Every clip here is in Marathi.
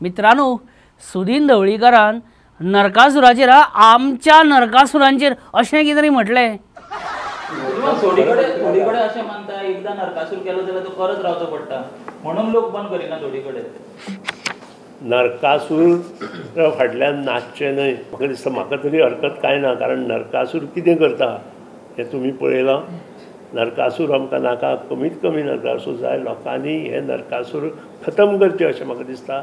मित्रांनो, सुदीन ढवळीकरान नरकासुराचेर आमच्या नरकासुरांचेर अशें कितें तरी म्हटलें. थोडी कडेन अशें मानता एकदां नरकासूर केलो जाल्यार तो करत रावचो पडटा म्हणून लोक बंद करिना थोडी कडेन. नरकासूर फाटल्यान नाचचें न्हय म्हाका दिसता. म्हाका तरी हरकत कांय ना, कारण नरकासूर कितें करता हें तुमी पळयलां. नरकासूर आमकां नाका, कमीत कमी नरकासूर जाय. लोकांनी हे नरकासूर खतम करचे अशें म्हाका दिसता.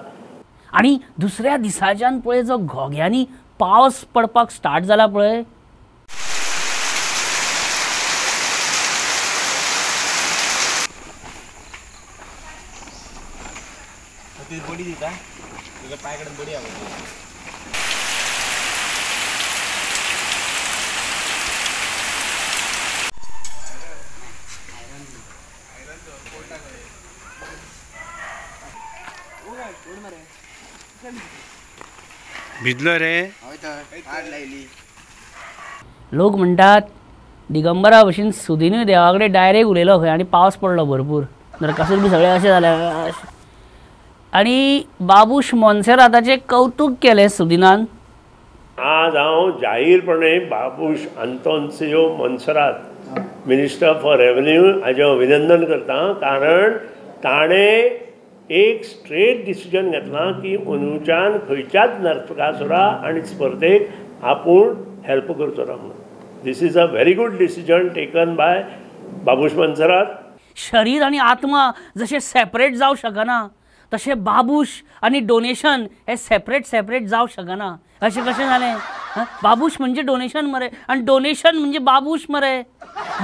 आनी दुसऱ्या दिसाच्यान पळय जो घोग्यांनी पावस पडपाक स्टार्ट जाला पळय, बडी दिता तुका पांय कडेन बडी आवडटा. भिजलो रे. लोक म्हणटात दिगंबरा भशेन सुदीनूय देवा कडेन डायरेक्ट उलयलो खंय आनी पावस पडलो भरपूर. नरकासूर बी सगळे अशें जाले. आनी बाबूश मोन्सेराताचें कौतूक केलें सुदिनान. आज हांव जाहीरपणे Babush Atanasio Monserrate minister for revenue हाजें अभिनंदन करता. कारण ताणें एक स्ट्रेट डिसिजन घेतलां की अंदूच्यान खंयच्याच नरकासुरा आनी स्पर्धेक आपूण हेल्प करचो ना म्हणून. This is a very good decision taken by Babush Monserrate. शरीर आनी आत्मा जशें सेपरेट जावं शकना तशें बाबूश आनी डोनेशन हे सेपरेट जावं शकना. अशें कशें जालें? बाबूश म्हणजे डोनेशन मरे, आनी डोनेशन म्हणजे बाबूश मरे.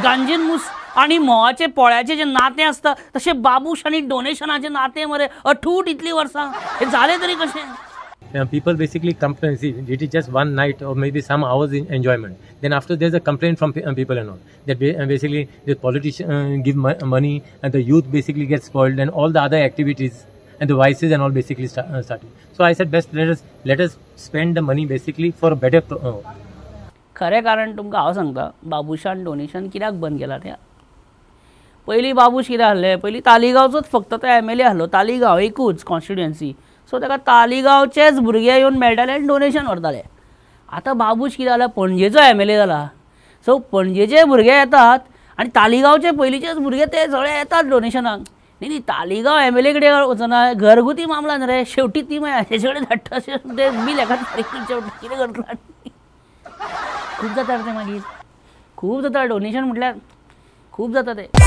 गांजीन मूस आनी म्होवाचें पोळ्याचें जें नातें आसता तशें बाबूश आनी डोनेशनाचें नातें मरे. अठूट इतलीं वर्सां हें जालें तरी कशें? People basically complain. See, it is just one night or maybe some hours in enjoyment. Then after there's a complaint from people and all that basically the politicians give money and the youth basically gets spoiled and all the other activities and the vices and all basically started. So I said best let us spend the money basically for a better. खरें कारण तुमकां हांव सांगता, बाबूशान डोनेशन कित्याक बंद केलां तें. पयलीं बाबूश कितें आहलें, पयलीं तालिगांवचोच फक्त तो MLA आहलो. तालिगांव एकूच कॉन्स्टिट्युएन्सी, सो ताका तालिगांवचेच भुरगे येवन मेळटाले आनी डोनेशन व्हरताले. आतां बाबूश कितें जाला, पणजेचो MLA जाला. सो पणजेचे भुरगे येतात आनी तालिगांवचे पयलींचेच भुरगे ते सगळे येतात डोनेशनाक. न्ही तालिगांव MLA कडेन वचना, घरगुती मामला न्ही रे. शेवटी ती मागीर हाचे कडेन धाडटा अशें ते बील एका शेवटी कितें करतलो. खूब जाता रे तें मागीर, खूब जाता. डोनेशन म्हटल्यार खूब जाता तें.